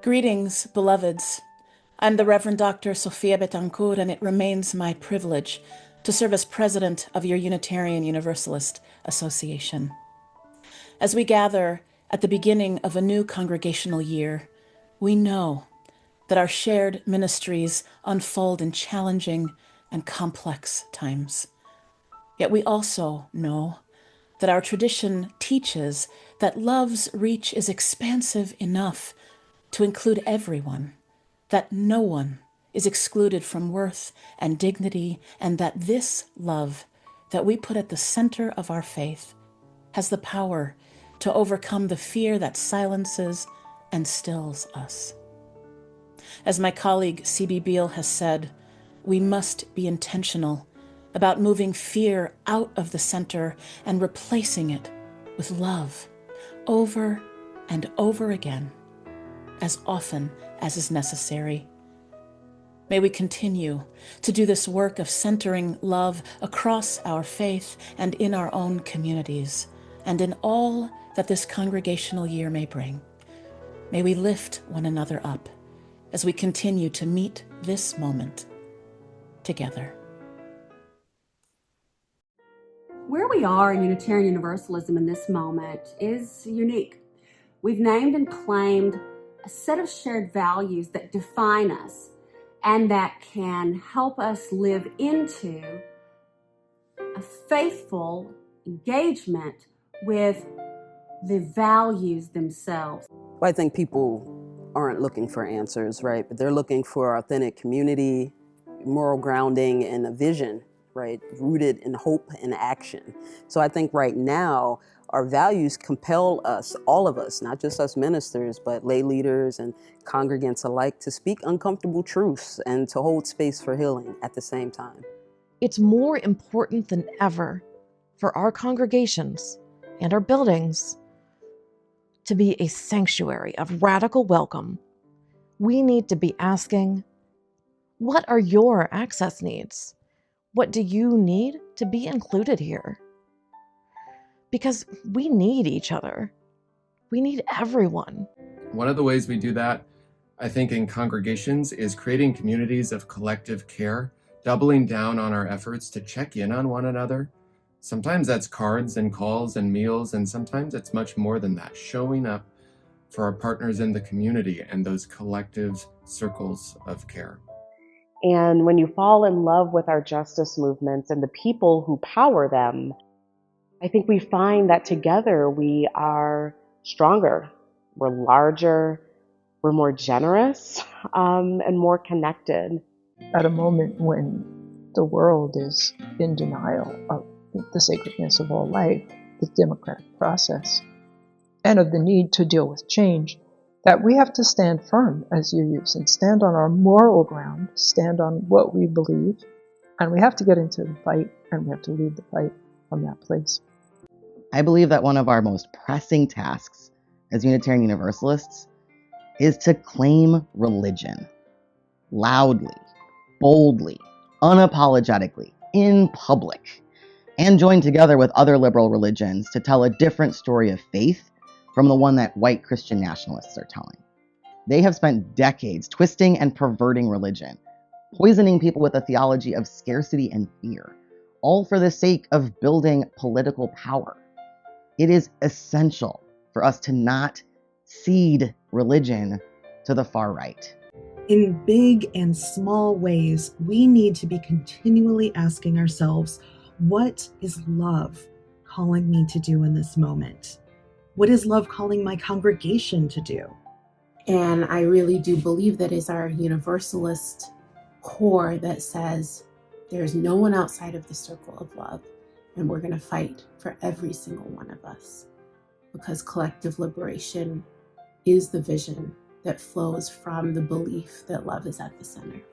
Greetings, beloveds. I'm the Reverend Dr. Sofi Betancourt, and it remains my privilege to serve as president of your Unitarian Universalist Association. As we gather at the beginning of a new congregational year, we know that our shared ministries unfold in challenging and complex times. Yet we also know that our tradition teaches that love's reach is expansive enough to include everyone, that no one is excluded from worth and dignity, and that this love that we put at the center of our faith has the power to overcome the fear that silences and stills us. As my colleague C.B. Beale has said, we must be intentional about moving fear out of the center and replacing it with love over and over again, as often as is necessary. May we continue to do this work of centering love across our faith and in our own communities, and in all that this congregational year may bring. May we lift one another up as we continue to meet this moment together. Where we are in Unitarian Universalism in this moment is unique. We've named and claimed a set of shared values that define us and that can help us live into a faithful engagement with the values themselves. Well, I think people aren't looking for answers, right? But they're looking for authentic community, moral grounding, and a vision, right? Rooted in hope and action. So I think right now, our values compel us, all of us, not just us ministers, but lay leaders and congregants alike, to speak uncomfortable truths and to hold space for healing at the same time. It's more important than ever for our congregations and our buildings to be a sanctuary of radical welcome. We need to be asking, what are your access needs? What do you need to be included here? Because we need each other. We need everyone. One of the ways we do that, I think, in congregations is creating communities of collective care, doubling down on our efforts to check in on one another. Sometimes that's cards and calls and meals, and sometimes it's much more than that, showing up for our partners in the community and those collective circles of care. And when you fall in love with our justice movements and the people who power them, I think we find that together we are stronger, we're larger, we're more generous, and more connected. At a moment when the world is in denial of the sacredness of all life, the democratic process, and of the need to deal with change, that we have to stand firm as UUs and stand on our moral ground, stand on what we believe, and we have to get into the fight, and we have to lead the fight from that place. I believe that one of our most pressing tasks as Unitarian Universalists is to claim religion loudly, boldly, unapologetically, in public, and join together with other liberal religions to tell a different story of faith from the one that white Christian nationalists are telling. They have spent decades twisting and perverting religion, poisoning people with a theology of scarcity and fear, all for the sake of building political power. It is essential for us to not cede religion to the far right. In big and small ways, we need to be continually asking ourselves, what is love calling me to do in this moment? What is love calling my congregation to do? And I really do believe that is our universalist core that says there's no one outside of the circle of love, and we're going to fight for every single one of us, because collective liberation is the vision that flows from the belief that love is at the center.